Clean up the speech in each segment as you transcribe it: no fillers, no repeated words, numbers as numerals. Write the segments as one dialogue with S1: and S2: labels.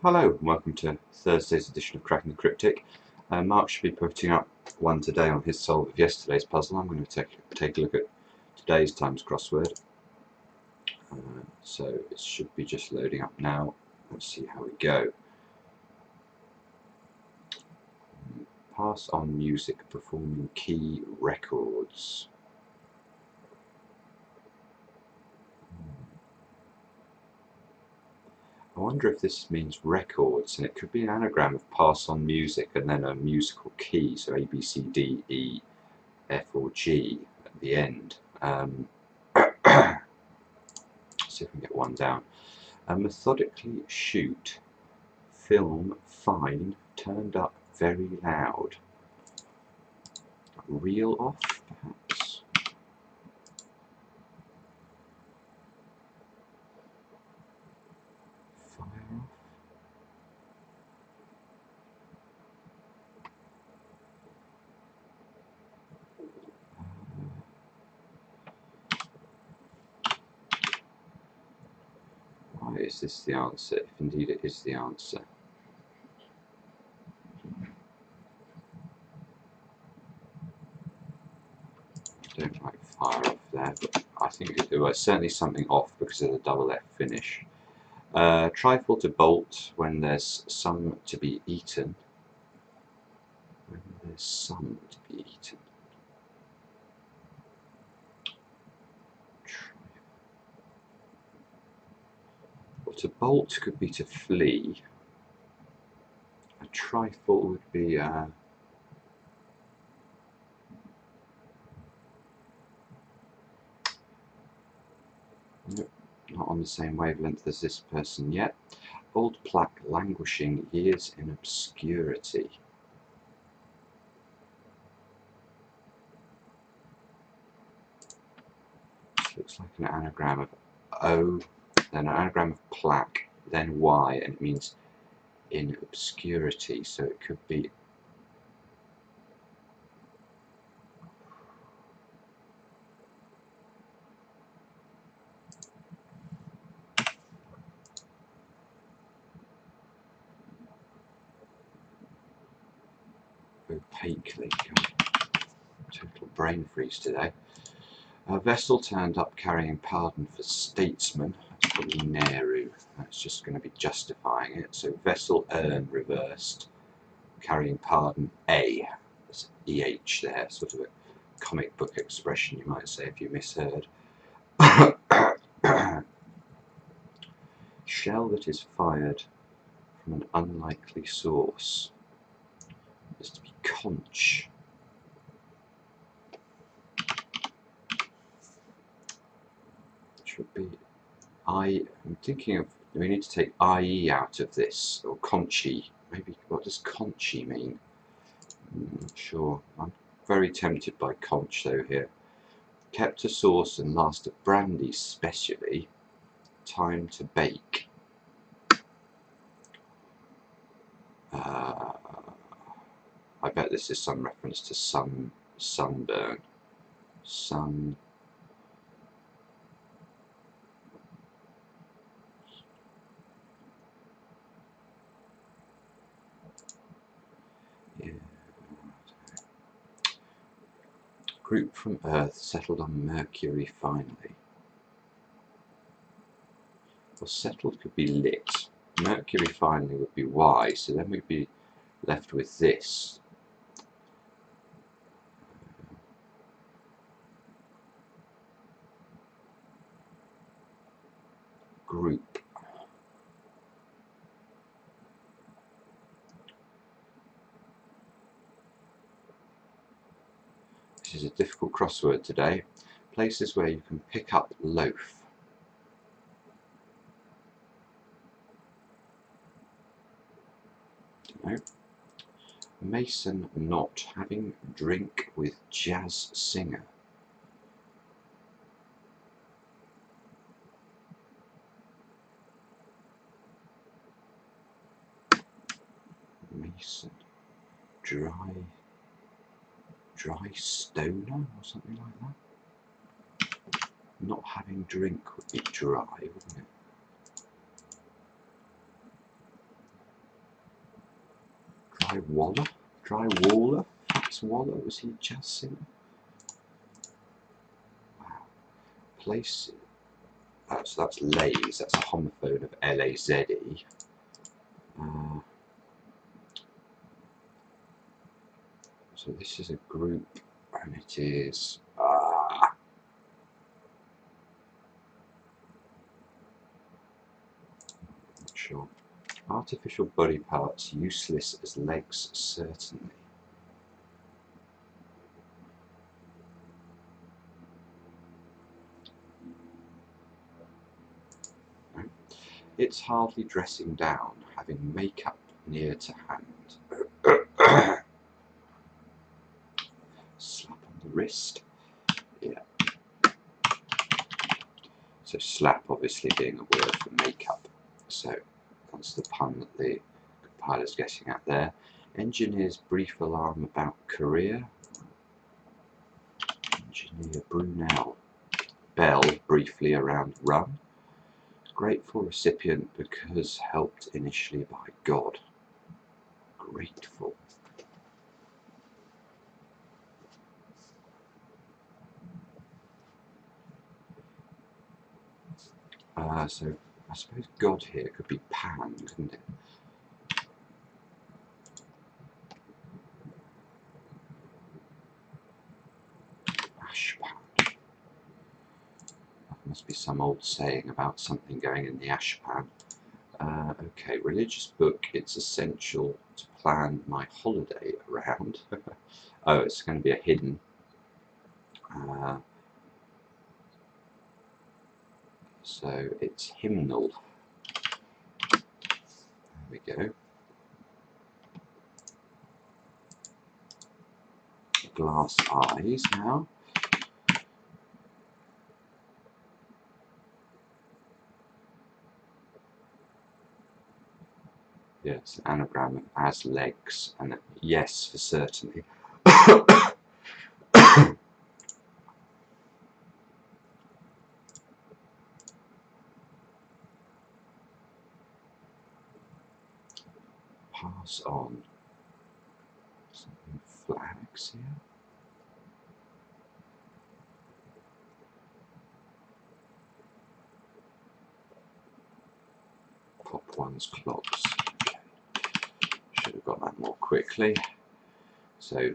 S1: Hello and welcome to Thursday's edition of Cracking the Cryptic. Mark should be putting up one today on his solve of yesterday's puzzle. I'm going to take a look at today's times crossword. So it should be just loading up now. Let's see how we go. Pass on music performing key records. I wonder if this means records, and it could be an anagram of pass on music and then a musical key, so A, B, C, D, E, F or G at the end. Let's see if we can get one down. Methodically shoot, film fine, turned up very loud. Reel off, perhaps. Fire off. Why is this the answer, if indeed it is the answer? I don't like fire off there, but I think it was certainly something off because of the double F finish. Trifle to bolt when there's some to be eaten. When there's some to be eaten. Well, to bolt could be to flee. A trifle would be not on the same wavelength as this person yet. Old plaque languishing, years in obscurity. This looks like an anagram of O, then an anagram of plaque, then Y, and it means in obscurity, so it could be opaquely. Total brain freeze today. A vessel turned up carrying pardon for statesman. That's probably Nehru. That's just going to be justifying it. So vessel urn reversed, carrying pardon A. There's EH there, sort of a comic book expression you might say if you misheard. Shell that is fired from an unlikely source is to be conch. Should be I'm thinking of, we need to take IE out of this, or conchy. Maybe, what does conchy mean? Not sure. I'm very tempted by conch though here. Kept to sauce and last of brandy specially. Time to bake. I bet this is some reference to sunburn. Sun. Yeah. Group from Earth settled on Mercury finally. Well, settled could be lit. Mercury finally would be Y, so then we'd be left with this. Group. This is a difficult crossword today. Places where you can pick up loaf. No. Mason not having drink with jazz singer. Mason. Dry stoner or something like that. Not having drink would be dry, wouldn't it? Dry Waller, Fats Waller, was he a jazz singer? Wow. Place, so that's Lays, that's a homophone of L-A-Z-E. So this is a group, and it is, not sure. Artificial body parts useless as legs, certainly. It's hardly dressing down, having makeup near to hand. Slap on the wrist. Yeah. So slap obviously being a word for makeup. So that's the pun that the compiler's getting at there. Engineer's brief alarm about career. Engineer Brunel. Bell briefly around run. Grateful recipient because helped initially by God. Grateful. So I suppose God here could be Pan, couldn't it? Ashpan. That must be some old saying about something going in the ashpan. Okay, religious book. It's essential to plan my holiday around. Oh, it's going to be a hidden. So it's hymnal. There we go. Glass eyes now. Yes, an anagram of as legs, and yes for certainly. Pass on. Something flags here. Pop one's clogs. Okay. Should have got that more quickly. So,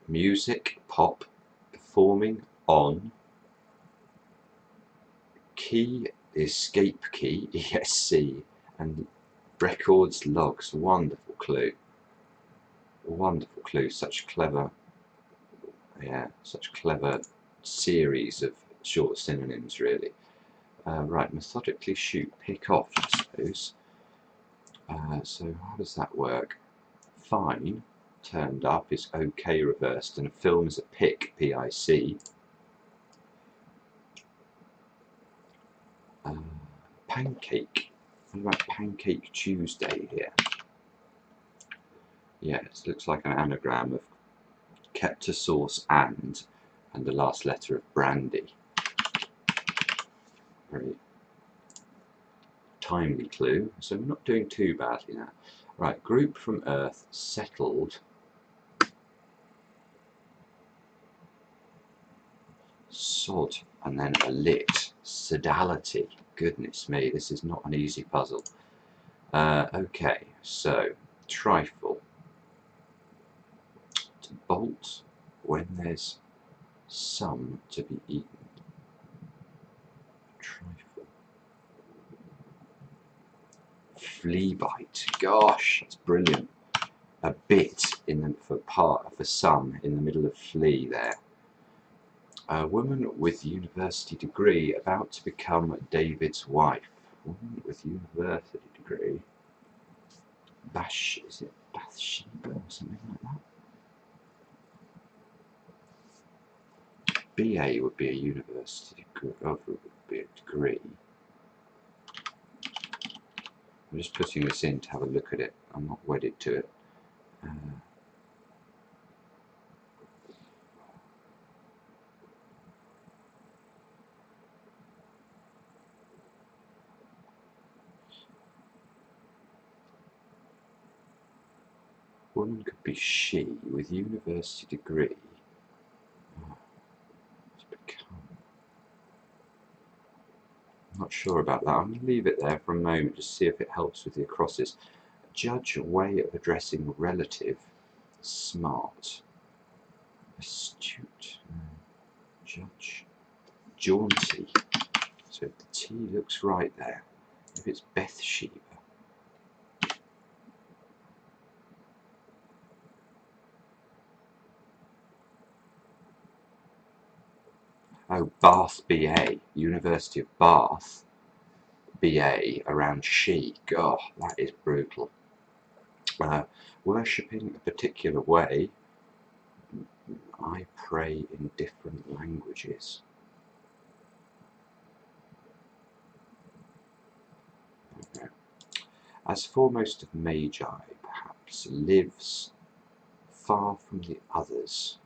S1: music, pop, performing on. Key, escape key, ESC, and records, logs. Wonderful clue. Wonderful clue. Such clever, yeah, such clever series of short synonyms, really. Right, methodically shoot, pick off, I suppose. So how does that work? Fine turned up is OK reversed, and a film is a pick, P-I-C. Pancake. What about Pancake Tuesday here? Yeah, it looks like an anagram of kept a sauce and the last letter of brandy. Very timely clue, so we're not doing too badly now. Right, group from Earth, settled. Sod, and then a lit. Sodality. Goodness me, this is not an easy puzzle. Okay, so trifle. To bolt when there's some to be eaten. Trifle. Flea bite. Gosh, that's brilliant. A bit in the, for some in the middle of flea there. A woman with university degree about to become David's wife. Woman with university degree. Is it Bathsheba or something like that? BA would be a university degree. Would be a degree. I'm just putting this in to have a look at it. I'm not wedded to it. Woman could be she with university degree. To become. I'm not sure about that. I'm going to leave it there for a moment to see if it helps with the acrosses. Judge, a way of addressing relative. Smart. Astute. Judge. Jaunty. So the T looks right there. If it's Bathsheba. Oh, Bath BA. University of Bath BA around chic. Oh, that is brutal. Worshipping a particular way. I pray in different languages. Okay. As foremost of Magi, perhaps, lives far from the others.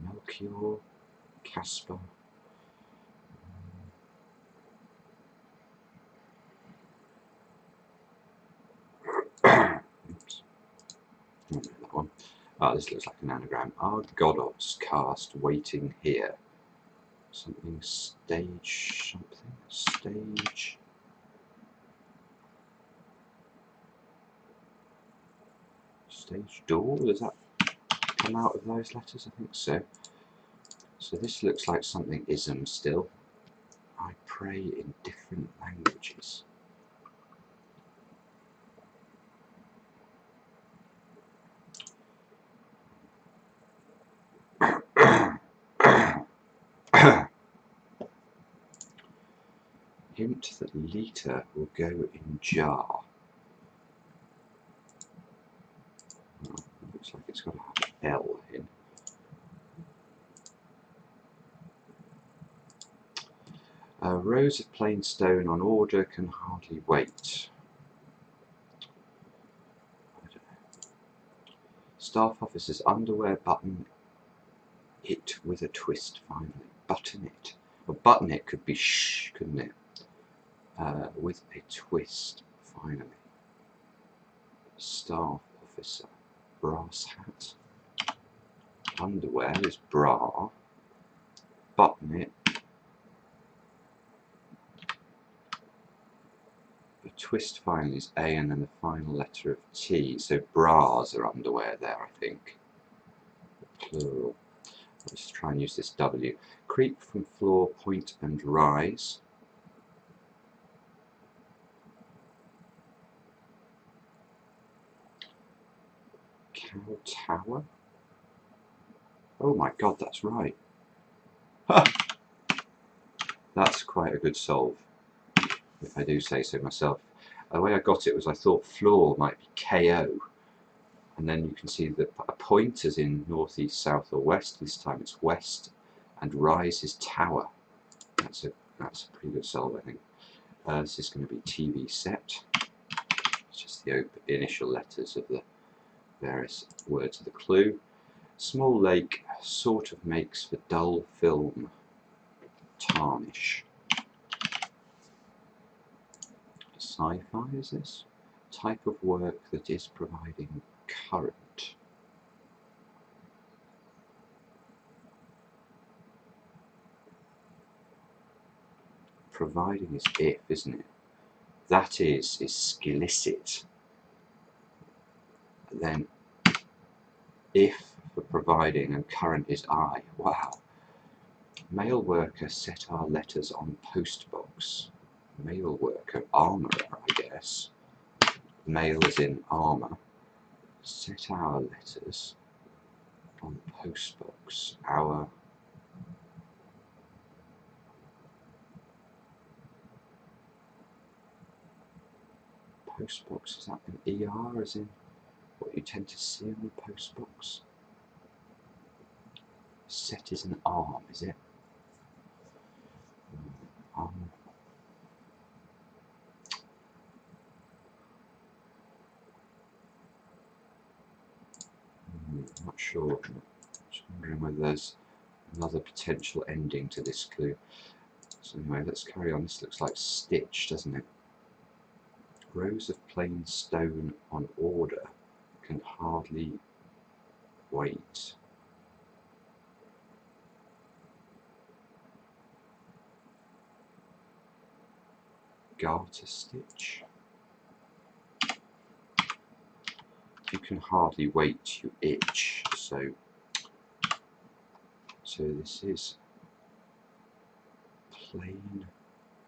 S1: Melchior, Caspar. Oops. I don't know that one. Oh, this looks like an anagram. Are godots cast waiting here? Something stage, something stage. Stage door? Does that come out of those letters? I think so. So this looks like something ism still. I pray in different languages. Hint that liter will go in jar. Oh, looks like it's got to have an L in. Rows of plain stone on order can hardly wait. I don't know. Staff officer's underwear, button it with a twist finally. Button it. Well, button it could be shh, couldn't it? With a twist finally. Staff officer. Brass hat. Underwear is bra. Button it. The twist finally is A and then the final letter of T. So bras are underwear there, I think. Plural. Let's try and use this W. Creep from floor, point and rise. Cow tower. Oh my god, that's right. That's quite a good solve, if I do say so myself. The way I got it was I thought floor might be KO. And then you can see that a point is in north, east, south or west. This time it's west. And rise is tower. That's a pretty good solve, I think. This is going to be TV set. It's just the initial letters of the various words of the clue. Small lake sort of makes for dull film. Tarnish. Sci-fi is this? Type of work that is providing current. Providing is if, isn't it? That is skilicit. Then if for providing and current is I. Wow. Mail worker set our letters on postbox. Mail worker, armourer, I guess. Mail is in armour. Set our letters on postbox. Our postbox, is that an ER as in what you tend to see on the postbox? Set is an arm, is it? Not sure. Just wondering whether there's another potential ending to this clue. So anyway, let's carry on. This looks like stitch, doesn't it? Rows of plain stone on order can hardly wait. Garter stitch. You can hardly wait, you itch. So this is plain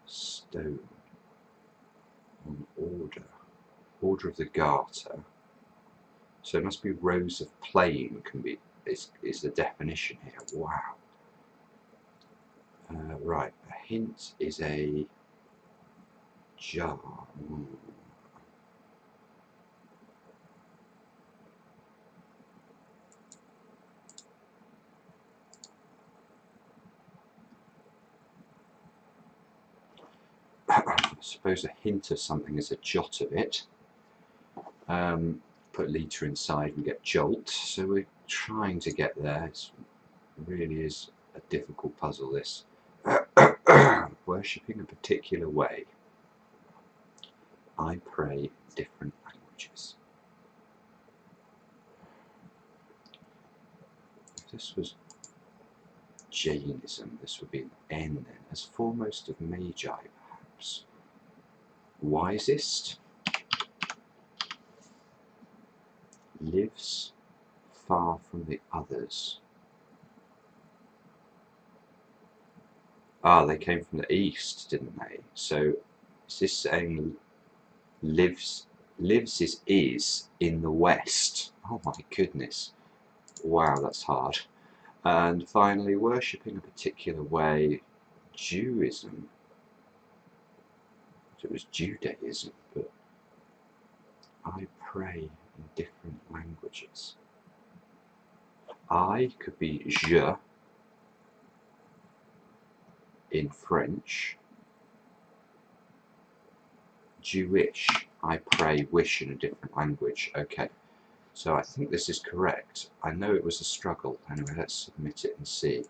S1: stone on order. Order of the garter. So it must be rows of plain is the definition here. Wow. Right, a hint is a jar. I suppose a hint of something is a jot of it. Put litre inside and get jolt. So we're trying to get there. It really is a difficult puzzle, this. Worshipping a particular way. I pray different languages. If this was Jainism, this would be an N then, as foremost of Magi perhaps. Wisest. Lives far from the others. Ah, they came from the east, didn't they? So is this saying lives is in the west? Oh my goodness. Wow, that's hard. And finally, worshipping a particular way, Jewism. So it was Judaism, but I pray in different languages. I could be je in French. Jewish, I pray, wish in a different language. Okay, so I think this is correct. I know it was a struggle. Anyway, let's submit it and see.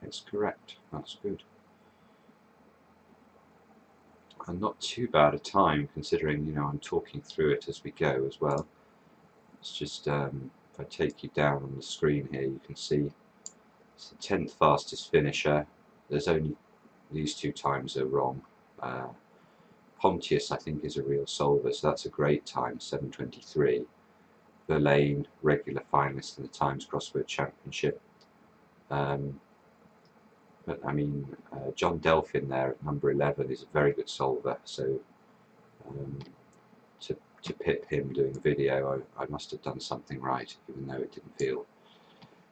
S1: It's correct. That's good. And not too bad a time, considering, you know, I'm talking through it as we go as well. It's just, if I take you down on the screen here, you can see it's the 10th fastest finisher. There's only these two times are wrong. Pontius, I think, is a real solver, so that's a great time, 7:23. Verlaine, regular finalist in the Times Crossword Championship. But I mean, John Delphin there at number 11 is a very good solver, so to pip him doing a video, I must have done something right, even though it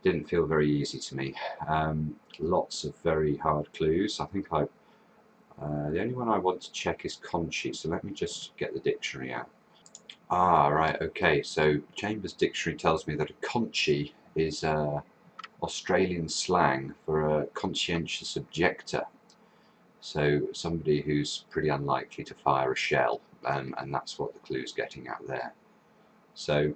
S1: didn't feel very easy to me. Lots of very hard clues. I think the only one I want to check is Conchi, so let me just get the dictionary out. Ah, right, okay, so Chambers' dictionary tells me that a Conchi is Australian slang for a conscientious objector. So somebody who's pretty unlikely to fire a shell, and that's what the clue's getting at there. So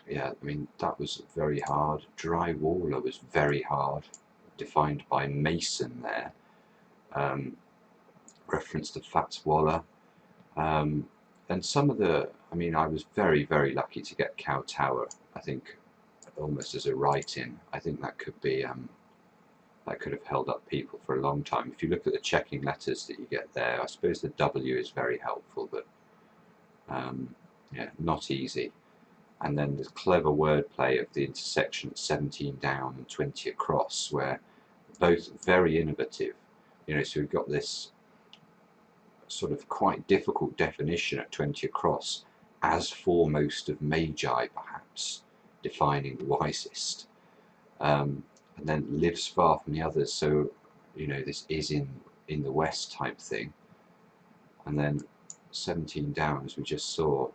S1: yeah, I mean, that was very hard. Drywaller was very hard, defined by Mason there. Reference to Fats Waller. And some of the, I mean, I was very, very lucky to get Cow Tower, I think, almost as a write-in. I think that could be, that could have held up people for a long time. If you look at the checking letters that you get there, I suppose the W is very helpful, but yeah, not easy. And then the clever wordplay of the intersection at 17 down and 20 across, where both very innovative. You know, so we've got this sort of quite difficult definition at 20 across, as foremost of Magi, perhaps, defining the wisest. And then lives far from the others, so, you know, this is in the west type thing. And then 17 down, as we just saw,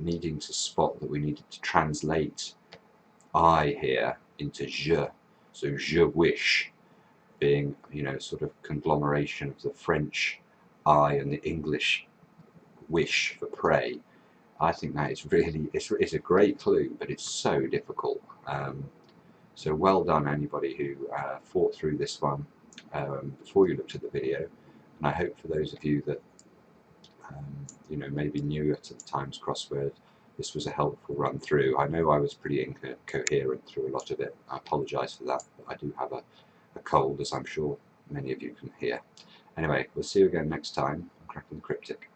S1: needing to spot that we needed to translate I here into je, so je wish being, you know, sort of conglomeration of the French I and the English wish for pray. I think that is really, it's a great clue, but it's so difficult. So well done anybody who fought through this one before you looked at the video, and I hope for those of you that you know, maybe newer to the Times crossword, this was a helpful run through. I know I was pretty incoherent through a lot of it. I apologise for that, but I do have a cold, as I'm sure many of you can hear. Anyway, we'll see you again next time on Cracking the Cryptic.